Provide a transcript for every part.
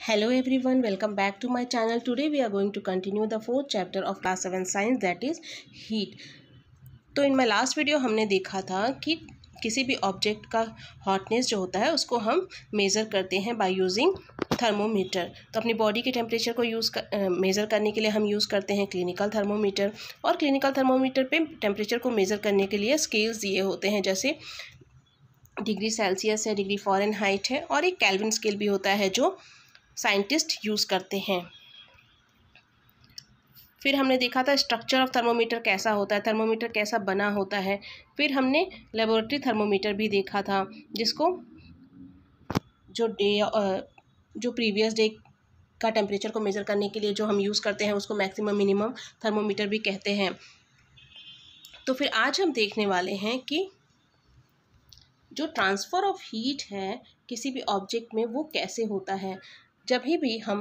Hello everyone, welcome back to my channel. Today we are going to continue the fourth chapter of class 7 science, that is heat. तो इन my last video हमने देखा था कि किसी भी object का hotness जो होता है उसको हम मेज़र करते हैं बाय यूजिंग थर्मोमीटर। तो अपनी बॉडी के टेम्परेचर को मेज़र करने के लिए हम यूज़ करते हैं क्लिनिकल थर्मोमीटर। और क्लिनिकल थर्मोमीटर पे टेम्परेचर को मेज़र करने के लिए स्केल्स दिए होते हैं, जैसे डिग्री सेल्सियस है, डिग्री फ़ारेनहाइट है, और एक केल्विन स्केल भी होता है जो साइंटिस्ट यूज़ करते हैं। फिर हमने देखा था स्ट्रक्चर ऑफ थर्मोमीटर कैसा होता है, थर्मोमीटर कैसा बना होता है। फिर हमने लेबोरेटरी थर्मोमीटर भी देखा था, जिसको जो प्रीवियस डे का टेम्परेचर को मेज़र करने के लिए जो हम यूज़ करते हैं उसको मैक्सिमम मिनिमम थर्मोमीटर भी कहते हैं। तो फिर आज हम देखने वाले हैं कि जो ट्रांसफ़र ऑफ हीट है किसी भी ऑब्जेक्ट में वो कैसे होता है। जब भी हम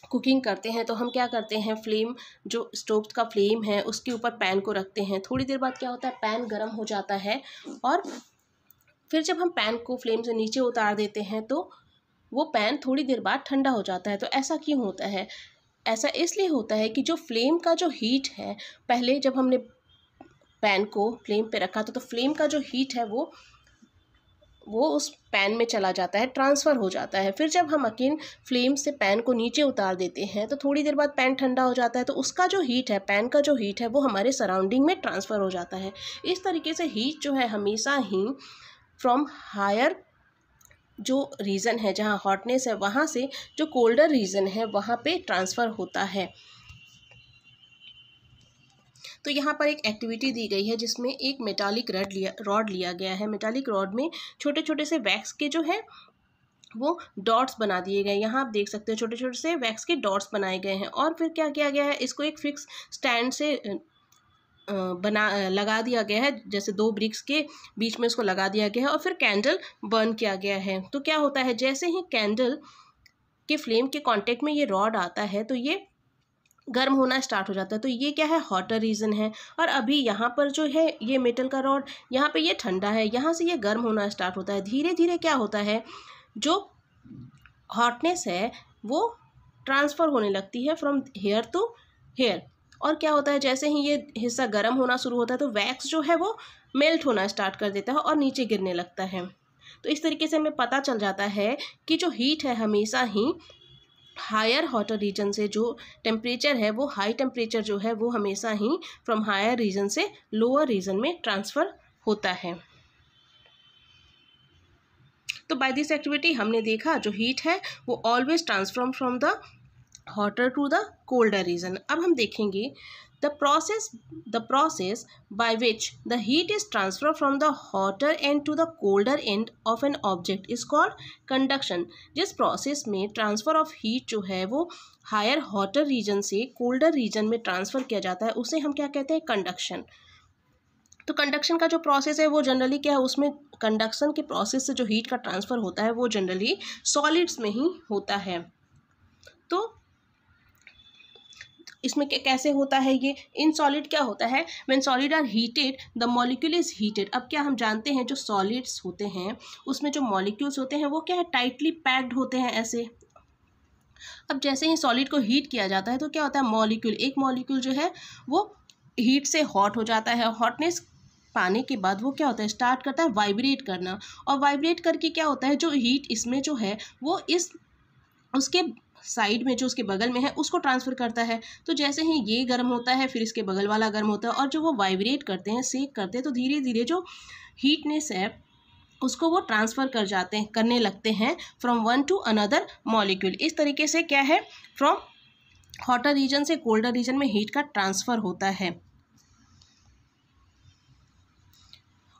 कुकिंग करते हैं तो हम क्या करते हैं, फ्लेम जो स्टोव का फ्लेम है उसके ऊपर पैन को रखते हैं। थोड़ी देर बाद क्या होता है, पैन गर्म हो जाता है, और फिर जब हम पैन को फ्लेम से नीचे उतार देते हैं तो वो पैन थोड़ी देर बाद ठंडा हो जाता है। तो ऐसा क्यों होता है? ऐसा इसलिए होता है कि जो फ्लेम का जो हीट है, पहले जब हमने पैन को फ्लेम पे रखा तो फ्लेम का जो हीट है वो उस पैन में चला जाता है, ट्रांसफ़र हो जाता है। फिर जब हम अगेन फ्लेम से पैन को नीचे उतार देते हैं तो थोड़ी देर बाद पैन ठंडा हो जाता है, तो उसका जो हीट है, पैन का जो हीट है वो हमारे सराउंडिंग में ट्रांसफ़र हो जाता है। इस तरीके से हीट जो है हमेशा ही फ्रॉम हायर जो रीजन है जहाँ हॉटनेस है वहाँ से जो कोल्डर रीजन है वहाँ पे ट्रांसफ़र होता है। तो यहाँ पर एक एक्टिविटी दी गई है जिसमें एक मेटालिक रॉड लिया गया है। मेटालिक रॉड में छोटे छोटे से वैक्स के जो है वो डॉट्स बना दिए गए। यहाँ आप देख सकते हो छोटे छोटे से वैक्स के डॉट्स बनाए गए हैं। और फिर क्या किया गया है, इसको एक फिक्स स्टैंड से लगा दिया गया है, जैसे दो ब्रिक्स के बीच में इसको लगा दिया गया है, और फिर कैंडल बर्न किया गया है। तो क्या होता है, जैसे ही कैंडल के फ्लेम के कांटेक्ट में ये रॉड आता है तो ये गर्म होना स्टार्ट हो जाता है। तो ये क्या है, हॉटर रीजन है। और अभी यहाँ पर जो है ये मेटल का रॉड, यहाँ पे ये ठंडा है, यहाँ से ये गर्म होना स्टार्ट होता है। धीरे धीरे क्या होता है, जो हॉटनेस है वो ट्रांसफ़र होने लगती है फ्रॉम हेयर टू हेयर। और क्या होता है, जैसे ही ये हिस्सा गर्म होना शुरू होता है तो वैक्स जो है वो मेल्ट होना स्टार्ट कर देता है और नीचे गिरने लगता है। तो इस तरीके से हमें पता चल जाता है कि जो हीट है हमेशा ही हायर हॉटर रीजन से जो टेम्परेचर है वो हाई टेम्परेचर जो है वो हमेशा ही फ्रॉम हायर रीजन से लोअर रीजन में ट्रांसफ़र होता है। तो बाय दिस एक्टिविटी हमने देखा जो हीट है वो always transform from the hotter to the colder region. अब हम देखेंगे the process by which the heat is transferred from the hotter end to the colder end of an object is called conduction। जिस process में transfer of heat जो है वो higher hotter reason से colder reason में transfer किया जाता है उसे हम क्या कहते हैं, कंडक्शन। तो कंडक्शन का जो प्रोसेस है वो जनरली क्या है, उसमें कंडक्शन के प्रोसेस से जो हीट का ट्रांसफ़र होता है वो जनरली सॉलिड्स में ही होता है। तो इसमें कैसे होता है ये, इन सॉलिड क्या होता है, when solid are heated the molecule is heated. अब क्या हम जानते हैं जो सॉलिड्स होते हैं उसमें जो मॉलिक्यूल्स होते हैं वो क्या है, टाइटली पैक्ड होते हैं ऐसे। अब जैसे ही सॉलिड को हीट किया जाता है तो क्या होता है, एक मॉलिक्यूल जो है वो हीट से हॉट हो जाता है। हॉटनेस पाने के बाद वो क्या होता है, स्टार्ट करता है वाइब्रेट करना, और वाइब्रेट करके क्या होता है, जो हीट इसमें जो है वो उसके साइड में जो उसके बगल में है उसको ट्रांसफ़र करता है। तो जैसे ही ये गर्म होता है फिर इसके बगल वाला गर्म होता है, और जो वो वाइब्रेट करते हैं, सेक करते हैं, तो धीरे धीरे जो हीटनेस है उसको वो ट्रांसफ़र करने लगते हैं from one two another molecule. इस तरीके से क्या है, फ्रॉम हॉटर रीजन से कोल्डर रीजन में हीट का ट्रांसफ़र होता है।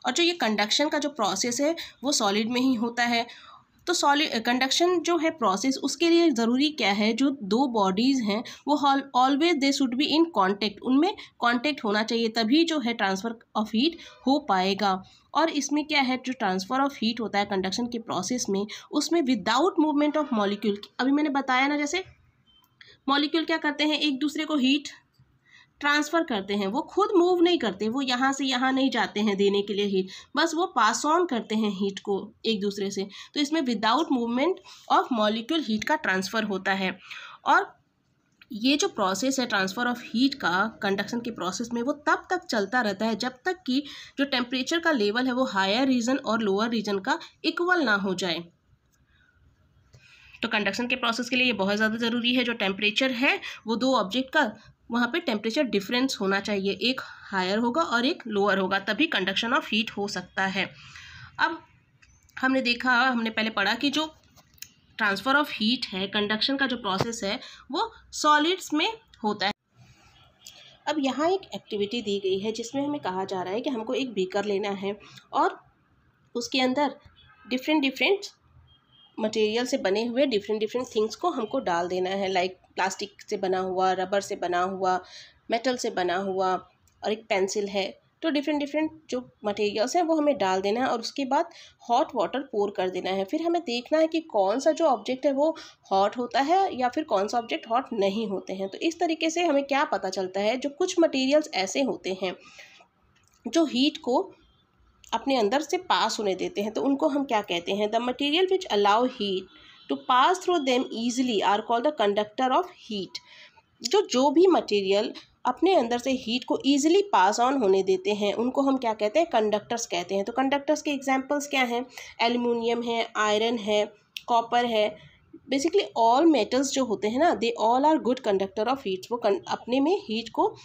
और जो ये कंडक्शन का जो प्रोसेस है वो सॉलिड में ही होता है। तो सॉलिड कंडक्शन जो है प्रोसेस, उसके लिए ज़रूरी क्या है, जो दो बॉडीज़ हैं वो always they should be in contact, उनमें कांटेक्ट होना चाहिए, तभी जो है ट्रांसफ़र ऑफ हीट हो पाएगा। और इसमें क्या है, जो ट्रांसफ़र ऑफ हीट होता है कंडक्शन के प्रोसेस में, उसमें विदाउट मूवमेंट ऑफ मॉलिक्यूल, अभी मैंने बताया ना, जैसे मॉलिक्यूल क्या करते हैं, एक दूसरे को हीट ट्रांसफ़र करते हैं, वो खुद मूव नहीं करते, वो यहाँ से यहाँ नहीं जाते हैं देने के लिए हीट, बस वो पास ऑन करते हैं हीट को एक दूसरे से। तो इसमें without movement of molecule heat का ट्रांसफ़र होता है। और ये जो प्रोसेस है ट्रांसफ़र ऑफ हीट का कंडक्शन के प्रोसेस में, वो तब तक चलता रहता है जब तक कि जो टेम्परेचर का लेवल है वो हायर रीजन और लोअर रीजन का इक्वल ना हो जाए। तो कंडक्शन के प्रोसेस के लिए ये बहुत ज़्यादा ज़रूरी है, जो टेम्परेचर है वो दो ऑब्जेक्ट का वहाँ पे टेम्परेचर डिफरेंस होना चाहिए, एक हायर होगा और एक लोअर होगा, तभी कंडक्शन ऑफ हीट हो सकता है। अब हमने पहले पढ़ा कि जो ट्रांसफ़र ऑफ हीट है, कंडक्शन का जो प्रोसेस है वो सॉलिड्स में होता है। अब यहाँ एक एक्टिविटी दी गई है जिसमें हमें कहा जा रहा है कि हमको एक बीकर लेना है और उसके अंदर डिफरेंट मटेरियल से बने हुए डिफरेंट थिंग्स को हमको डाल देना है, लाइक प्लास्टिक से बना हुआ, रबर से बना हुआ, मेटल से बना हुआ और एक पेंसिल है। तो डिफरेंट जो मटेरियल्स हैं वो हमें डाल देना है और उसके बाद हॉट वाटर पोर कर देना है। फिर हमें देखना है कि कौन सा जो ऑब्जेक्ट है वो हॉट होता है या फिर कौन सा ऑब्जेक्ट हॉट नहीं होते हैं। तो इस तरीके से हमें क्या पता चलता है, जो कुछ मटेरियल्स ऐसे होते हैं जो हीट को अपने अंदर से पास होने देते हैं, तो उनको हम क्या कहते हैं, the material which allow heat to pass through them easily are called the conductor of heat. जो भी मटेरियल अपने अंदर से हीट को ईजिली पास ऑन होने देते हैं उनको हम क्या कहते हैं, कंडक्टर्स कहते हैं। तो कंडक्टर्स के एग्जांपल्स क्या हैं, एल्युमिनियम है, आयरन है, कॉपर है। बेसिकली ऑल मेटल्स जो होते हैं ना, they all are good conductor of heat. वो अपने में हीट को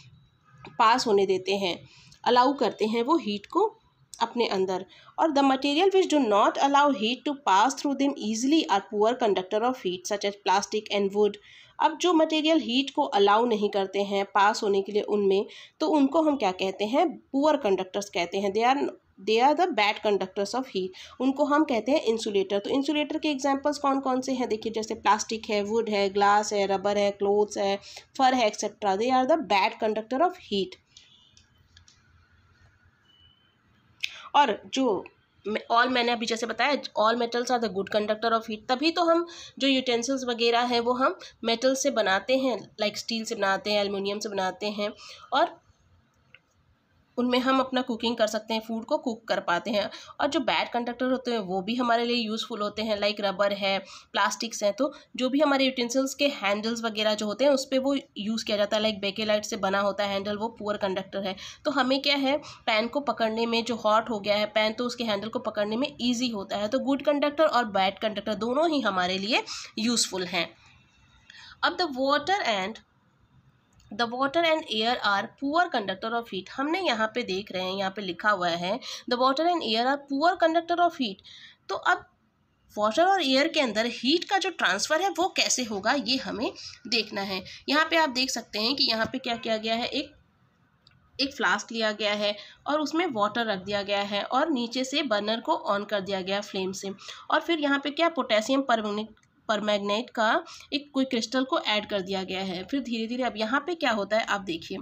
पास होने देते हैं, अलाउ करते हैं वो हीट को अपने अंदर। और the material which do not allow heat to pass through them easily are poor conductor of heat such as plastic and wood. अब जो मटेरियल हीट को अलाउ नहीं करते हैं पास होने के लिए उनमें, तो उनको हम क्या कहते हैं, पुअर कंडक्टर्स कहते हैं। They are the bad conductors of heat. उनको हम कहते हैं इंसुलेटर। तो इंसुलेटर के एग्जांपल्स कौन कौन से हैं, देखिए जैसे प्लास्टिक है, वुड है, ग्लास है, रबर है, क्लोथ्स है, फर है, etcetera. They are the bad conductor of heat. और जो मैंने अभी जैसे बताया, all metals are the good conductor of heat. तभी तो हम जो यूटेंसिल्स वगैरह हैं वो हम मेटल से बनाते हैं, लाइक स्टील से बनाते हैं, एल्युमिनियम से बनाते हैं, और उनमें हम अपना कुकिंग कर सकते हैं, फूड को कुक कर पाते हैं। और जो बैड कंडक्टर होते हैं वो भी हमारे लिए यूज़फुल होते हैं, लाइक रबर है, प्लास्टिक्स हैं। तो जो भी हमारे यूटेंसिल्स के हैंडल्स वगैरह जो होते हैं उस पर वो यूज़ किया जाता है, लाइक बेकेलाइट से बना होता है हैंडल, वो पुअर कंडक्टर है। तो हमें क्या है, पैन को पकड़ने में, जो हॉट हो गया है पैन, तो उसके हैंडल को पकड़ने में ईजी होता है। तो गुड कंडक्टर और बैड कंडक्टर दोनों ही हमारे लिए यूज़फुल हैं। अब the water and air are poor conductor of heat. हमने यहाँ पे देख रहे हैं, यहाँ पे लिखा हुआ है the water and air are poor conductor of heat. तो अब वाटर और एयर के अंदर हीट का जो ट्रांसफ़र है वो कैसे होगा, ये हमें देखना है। यहाँ पे आप देख सकते हैं कि यहाँ पे क्या किया गया है, एक फ्लास्क लिया गया है और उसमें वाटर रख दिया गया है और नीचे से बर्नर को ऑन कर दिया गया फ्लेम से। और फिर यहाँ पे क्या, पोटेशियम परमैंगनेट का एक कोई क्रिस्टल को ऐड कर दिया गया है। फिर धीरे धीरे अब यहाँ पे क्या होता है आप देखिए,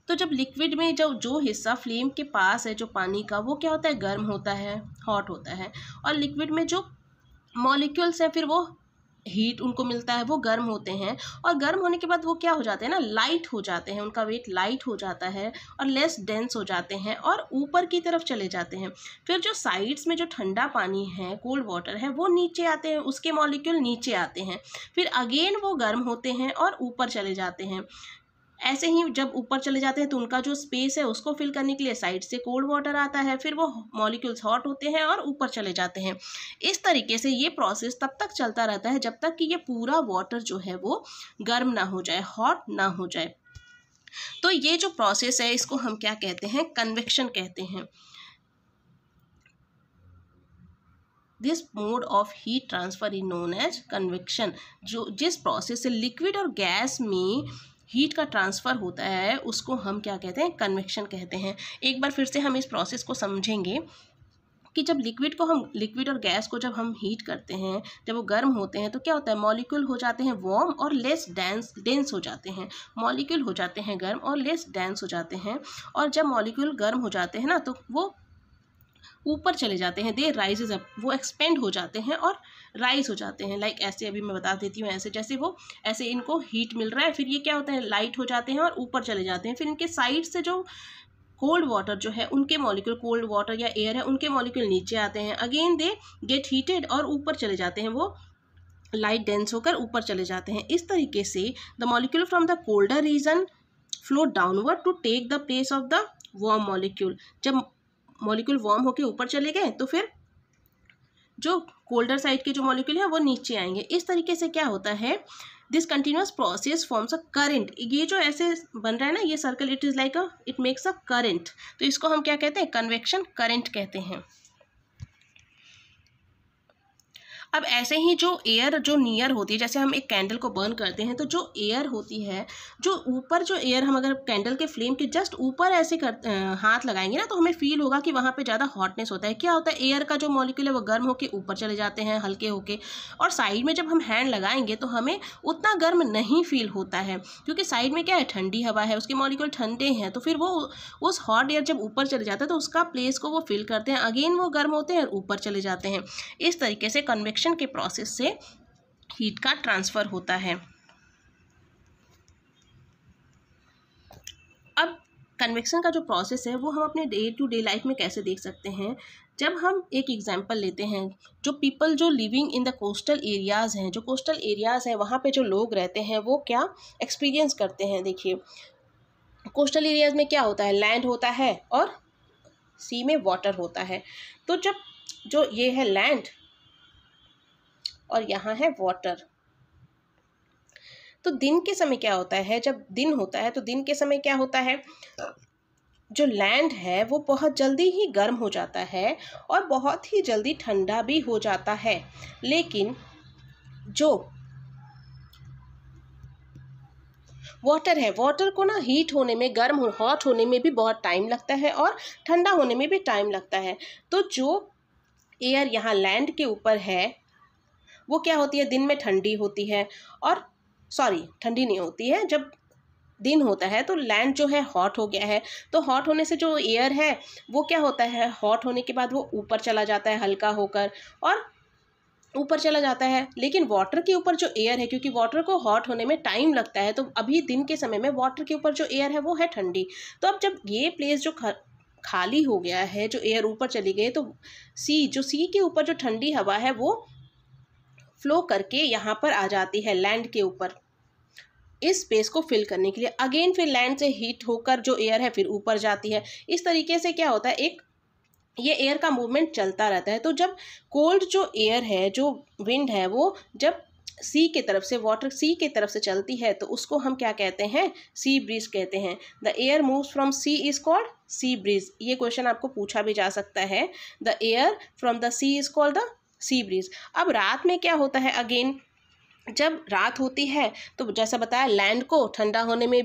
तो जब लिक्विड में जो हिस्सा फ्लेम के पास है, जो पानी का, वो क्या होता है, गर्म होता है, हॉट होता है। और लिक्विड में जो मॉलिक्यूल्स हैं फिर वो हीट उनको मिलता है, वो गर्म होते हैं। और गर्म होने के बाद वो क्या हो जाते हैं ना, लाइट हो जाते हैं, उनका वेट लाइट हो जाता है और लेस डेंस हो जाते हैं और ऊपर की तरफ चले जाते हैं। फिर जो साइड्स में जो ठंडा पानी है, कोल्ड वाटर है, वो नीचे आते हैं, उसके मॉलिक्यूल नीचे आते हैं। फिर अगेन वो गर्म होते हैं और ऊपर चले जाते हैं। ऐसे ही जब ऊपर चले जाते हैं तो उनका जो स्पेस है उसको फिल करने के लिए साइड से कोल्ड वाटर आता है, फिर वो मॉलिक्यूल्स हॉट होते हैं और ऊपर चले जाते हैं। इस तरीके से ये प्रोसेस तब तक चलता रहता है जब तक कि ये पूरा वाटर जो है वो गर्म ना हो जाए, हॉट ना हो जाए। तो ये जो प्रोसेस है इसको हम क्या कहते हैं, कन्वेक्शन कहते हैं। This mode of heat transfer is known as convection. जिस प्रोसेस से लिक्विड और गैस में हीट का ट्रांसफ़र होता है उसको हम क्या कहते हैं, कन्वेक्शन कहते हैं। एक बार फिर से हम इस प्रोसेस को समझेंगे कि जब लिक्विड और गैस को जब हम हीट करते हैं, जब वो गर्म होते हैं तो क्या होता है, मॉलिक्यूल हो जाते हैं वार्म और लेस डेंस हो जाते हैं। मॉलिक्यूल हो जाते हैं गर्म और लेस डेंस हो जाते हैं। और जब मॉलिक्यूल गर्म हो जाते हैं ना, तो वो ऊपर चले जाते हैं, दे राइजेज अप, वो एक्सपेंड हो जाते हैं और राइज हो जाते हैं। लाइक ऐसे अभी मैं बता देती हूँ, ऐसे जैसे वो ऐसे इनको हीट मिल रहा है, फिर ये क्या होता है, लाइट हो जाते हैं और ऊपर चले जाते हैं। फिर इनके साइड से जो कोल्ड वाटर जो है उनके मॉलिक्यूल, कोल्ड वाटर या एयर है उनके मॉलिक्यूल नीचे आते हैं, अगेन दे गेट हीटेड और ऊपर चले जाते हैं, वो लाइट डेंस होकर ऊपर चले जाते हैं। इस तरीके से the molecule from the colder region flow downward to take the place of the warm molecule. जब मॉलिक्यूल वार्म होकर ऊपर चले गए तो फिर जो कोल्डर साइड के जो मॉलिक्यूल है वो नीचे आएंगे। इस तरीके से क्या होता है, this continuous process forms a current. ये जो ऐसे बन रहा है ना ये circle, it is like it makes a current, तो इसको हम क्या कहते हैं, कन्वेक्शन करंट कहते हैं। अब ऐसे ही जो एयर जो नियर होती है, जैसे हम एक कैंडल को बर्न करते हैं तो जो एयर होती है, जो ऊपर जो एयर, हम अगर कैंडल के फ्लेम के जस्ट ऊपर ऐसे हाथ लगाएंगे ना तो हमें फील होगा कि वहाँ पे ज़्यादा हॉटनेस होता है। क्या होता है, एयर का जो मॉलिक्यूल है वो गर्म होकर ऊपर चले जाते हैं हल्के होके, और साइड में जब हम हैंड लगाएंगे तो हमें उतना गर्म नहीं फील होता है, क्योंकि साइड में क्या है, ठंडी हवा है, उसके मॉलिक्यूल ठंडे हैं, तो फिर वो उस हॉट एयर जब ऊपर चले जाता है तो उसका प्लेस को वो फिल करते हैं, अगेन वो गर्म होते हैं और ऊपर चले जाते हैं। इस तरीके से कन्वेक्शन के प्रोसेस से हीट का ट्रांसफर होता है। अब कन्वेक्शन का जो प्रोसेस है वो हम अपने डे टू डे लाइफ में कैसे देख सकते हैं। जब हम एक एग्जांपल लेते हैं, जो पीपल जो living in the coastal areas हैं, जो कोस्टल एरियाज़ हैं वहाँ पे जो लोग रहते हैं वो क्या एक्सपीरियंस करते हैं। देखिए कोस्टल एरियाज़ में क्या होता है, लैंड होता है और सी में वाटर होता है। तो जब जो ये है लैंड और यहाँ है वाटर, तो दिन के समय क्या होता है, जब दिन होता है तो दिन के समय क्या होता है, जो लैंड है वो बहुत जल्दी ही गर्म हो जाता है और बहुत ही जल्दी ठंडा भी हो जाता है। लेकिन जो वाटर है, वाटर को ना हीट होने में, गर्म हॉट होने में भी बहुत टाइम लगता है और ठंडा होने में भी टाइम लगता है। तो जो एयर यहाँ लैंड के ऊपर है वो क्या होती है, दिन में ठंडी होती है, और सॉरी ठंडी नहीं होती है, जब दिन होता है तो लैंड जो है हॉट हो गया है, तो हॉट होने से जो एयर है वो क्या होता है, हॉट होने के बाद वो ऊपर चला जाता है हल्का होकर और ऊपर चला जाता है। लेकिन वाटर के ऊपर जो एयर है, क्योंकि वाटर को हॉट होने में टाइम लगता है, तो अभी दिन के समय में वाटर के ऊपर जो एयर है वो है ठंडी। तो अब जब ये प्लेस जो खाली हो गया है, जो एयर ऊपर चली गई, तो सी के ऊपर जो ठंडी हवा है वो फ्लो करके यहाँ पर आ जाती है लैंड के ऊपर, इस स्पेस को फिल करने के लिए। अगेन फिर लैंड से हीट होकर जो एयर है फिर ऊपर जाती है। इस तरीके से क्या होता है, एक ये एयर का मूवमेंट चलता रहता है। तो जब कोल्ड जो एयर है, जो विंड है, वो जब सी के तरफ से, वाटर सी के तरफ से चलती है तो उसको हम क्या कहते हैं, सी ब्रीज कहते हैं। The air moves from sea is called sea breeze. ये क्वेश्चन आपको पूछा भी जा सकता है, the air from the sea is called the sea breeze. अब रात में क्या होता है, अगेन जब रात होती है तो जैसा बताया लैंड को ठंडा होने में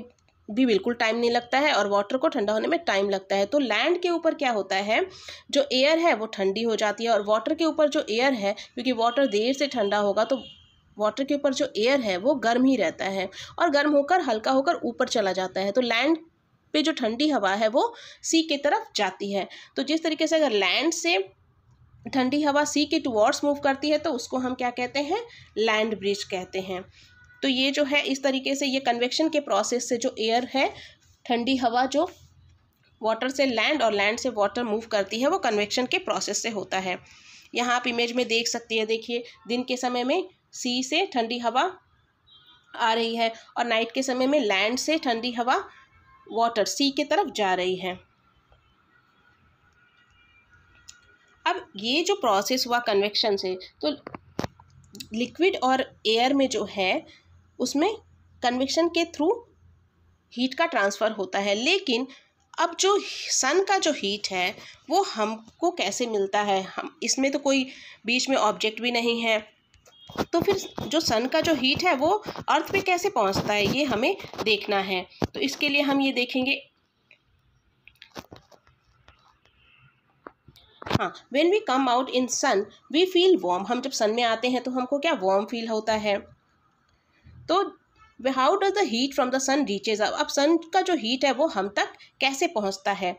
भी बिल्कुल टाइम नहीं लगता है और वाटर को ठंडा होने में टाइम लगता है। तो लैंड के ऊपर क्या होता है, जो एयर है वो ठंडी हो जाती है, और वाटर के ऊपर जो एयर है, क्योंकि वाटर देर से ठंडा होगा तो वाटर के ऊपर जो एयर है वो गर्म ही रहता है और गर्म होकर हल्का होकर ऊपर चला जाता है। तो लैंड पे जो ठंडी हवा है वो सी की तरफ जाती है। तो जिस तरीके से अगर लैंड से ठंडी हवा सी के टुवर्ड्स मूव करती है तो उसको हम क्या कहते हैं, लैंड ब्रिज कहते हैं। तो ये जो है इस तरीके से, ये कन्वेक्शन के प्रोसेस से जो एयर है, ठंडी हवा जो वाटर से लैंड और लैंड से वाटर मूव करती है, वो कन्वेक्शन के प्रोसेस से होता है। यहाँ आप इमेज में देख सकती है, देखिए दिन के समय में सी से ठंडी हवा आ रही है और नाइट के समय में लैंड से ठंडी हवा वाटर सी की तरफ जा रही है। अब ये जो प्रोसेस हुआ कन्वेक्शन से, तो लिक्विड और एयर में जो है उसमें कन्वेक्शन के थ्रू हीट का ट्रांसफ़र होता है। लेकिन अब जो सन का जो हीट है वो हमको कैसे मिलता है, हम इसमें तो कोई बीच में ऑब्जेक्ट भी नहीं है, तो फिर जो सन का जो हीट है वो अर्थ पे कैसे पहुंचता है ये हमें देखना है। तो इसके लिए हम ये देखेंगे, हाँ, when we come out in sun we feel warm. हम जब सन में आते हैं तो हमको क्या वार्म फील होता है। तो how does the heat from the sun reaches up. अब सन का जो हीट है वो हम तक कैसे पहुंचता है,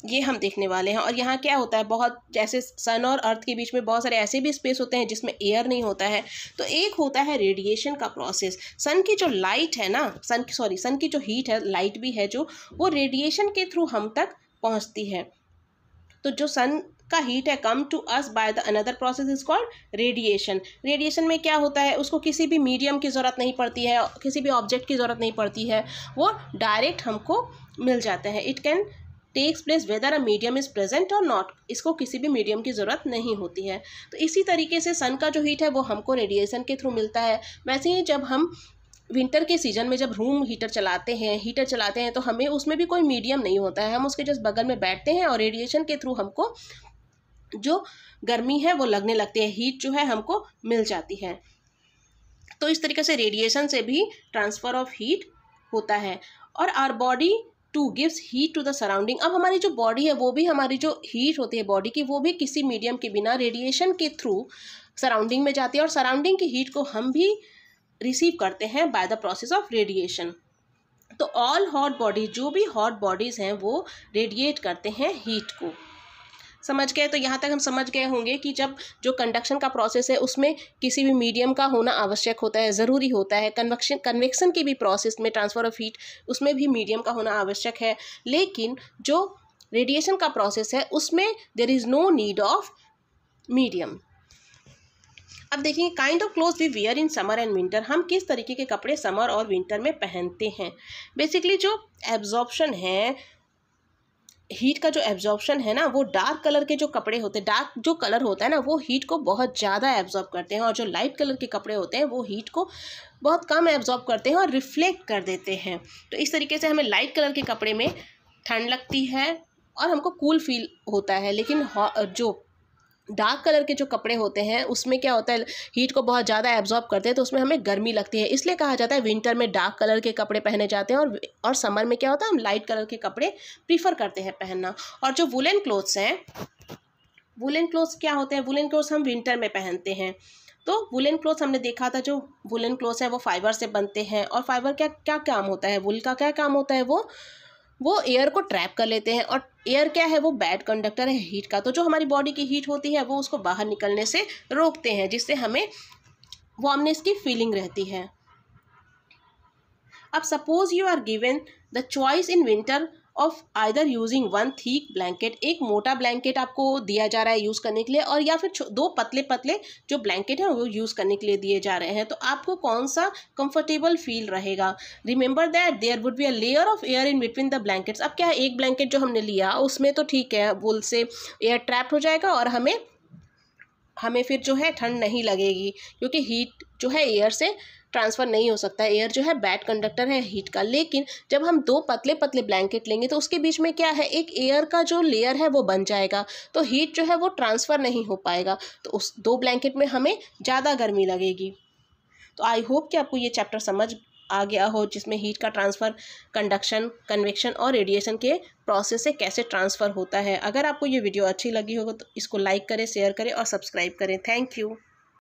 ये हम देखने वाले हैं। और यहाँ क्या होता है, बहुत जैसे सन और अर्थ के बीच में बहुत सारे ऐसे भी स्पेस होते हैं जिसमें एयर नहीं होता है। तो एक होता है रेडिएशन का प्रोसेस। सन की जो लाइट है ना, सन की जो हीट है, लाइट भी है जो, वो रेडिएशन के थ्रू हम तक पहुँचती है। तो जो सन का हीट है come to us by the another process is called radiation. Radiation में क्या होता है, उसको किसी भी मीडियम की ज़रूरत नहीं पड़ती है, किसी भी ऑब्जेक्ट की ज़रूरत नहीं पड़ती है, वो डायरेक्ट हमको मिल जाते हैं। It can takes place whether a medium is present और नॉट, इसको किसी भी मीडियम की ज़रूरत नहीं होती है। तो इसी तरीके से सन का जो हीट है वो हमको रेडिएशन के थ्रू मिलता है। वैसे ही जब हम विंटर के सीज़न में जब रूम हीटर चलाते हैं तो हमें उसमें भी कोई मीडियम नहीं होता है, हम उसके जस्ट बगल में बैठते हैं और रेडिएशन के थ्रू हमको जो गर्मी है वो लगने लगती है, हीट जो है हमको मिल जाती है। तो इस तरीके से रेडिएशन से भी ट्रांसफ़र ऑफ हीट होता है। और our body too gives heat to the surrounding. अब हमारी जो बॉडी है वो भी, हमारी जो हीट होती है बॉडी की, वो भी किसी मीडियम के बिना रेडिएशन के थ्रू सराउंडिंग में जाती है, और सराउंडिंग की हीट को हम भी रिसीव करते हैं by the process of radiation. तो ऑल हॉट बॉडीज, जो भी हॉट बॉडीज़ हैं वो रेडिएट करते हैं हीट को। समझ गए? तो यहाँ तक हम समझ गए होंगे कि जब जो कंडक्शन का प्रोसेस है उसमें किसी भी मीडियम का होना आवश्यक होता है, ज़रूरी होता है। कन्वेक्शन की भी प्रोसेस में, ट्रांसफ़र ऑफ हीट, उसमें भी मीडियम का होना आवश्यक है। लेकिन जो रेडिएशन का प्रोसेस है उसमें there is no need of medium. अब देखिए, kind of cloth we wear in summer and winter. हम किस तरीके के कपड़े समर और विंटर में पहनते हैं। बेसिकली जो एब्जॉर्प्शन है, हीट का जो एब्जॉर्प्शन है ना, वो डार्क कलर के जो कपड़े होते हैं, डार्क जो कलर होता है ना, वो हीट को बहुत ज़्यादा एब्जॉर्ब करते हैं, और जो लाइट कलर के कपड़े होते हैं वो हीट को बहुत कम एब्जॉर्ब करते हैं और रिफ्लेक्ट कर देते हैं। तो इस तरीके से हमें लाइट कलर के कपड़े में ठंड लगती है और हमको कूल फील होता है। लेकिन जो डार्क कलर के जो कपड़े होते हैं उसमें क्या होता है, हीट को बहुत ज़्यादा एब्जॉर्ब करते हैं, तो उसमें हमें गर्मी लगती है। इसलिए कहा जाता है विंटर में डार्क कलर के कपड़े पहने जाते हैं, और समर में क्या होता है, हम लाइट कलर के कपड़े प्रीफर करते हैं पहनना। और जो वुलन क्लोथ्स हैं, वुलन क्लोथ्स क्या होते हैं, वुलन क्लोथ्स हम विंटर में पहनते हैं। तो वुलन क्लोथ्स हमने देखा था, जो वुलन क्लोथ्स हैं वो फाइबर से बनते हैं। और फाइबर क्या क्या काम होता है, वुल का क्या काम होता है, वो एयर को ट्रैप कर लेते हैं। और एयर क्या है, वो बैड कंडक्टर है हीट का। तो जो हमारी बॉडी की हीट होती है वो उसको बाहर निकलने से रोकते हैं, जिससे हमें वार्मनेस की फीलिंग रहती है। अब suppose you are given the choice in winter of either using one thick blanket. एक मोटा ब्लैंकेट आपको दिया जा रहा है यूज़ करने के लिए, और या फिर दो पतले पतले जो ब्लैंकेट हैं वो यूज़ करने के लिए दिए जा रहे हैं। तो आपको कौन सा कंफर्टेबल फील रहेगा। Remember that there would be a layer of air in between the blankets. अब क्या है, एक ब्लैंकेट जो हमने लिया उसमें तो ठीक है, वुल से एयर ट्रैप हो जाएगा और हमें फिर जो है ठंड नहीं लगेगी, क्योंकि हीट जो है एयर से ट्रांसफ़र नहीं हो सकता है। एयर जो है बैड कंडक्टर है हीट का। लेकिन जब हम दो पतले पतले ब्लैंकेट लेंगे तो उसके बीच में क्या है, एक एयर का जो लेयर है वो बन जाएगा, तो हीट जो है वो ट्रांसफ़र नहीं हो पाएगा। तो उस दो ब्लैंकेट में हमें ज़्यादा गर्मी लगेगी। तो आई होप कि आपको ये चैप्टर समझ आ गया हो, जिसमें हीट का ट्रांसफ़र कंडक्शन, कन्वेक्शन और रेडिएशन के प्रोसेस से कैसे ट्रांसफ़र होता है। अगर आपको ये वीडियो अच्छी लगी होगा तो इसको लाइक करें, शेयर करें और सब्सक्राइब करें। Thank you.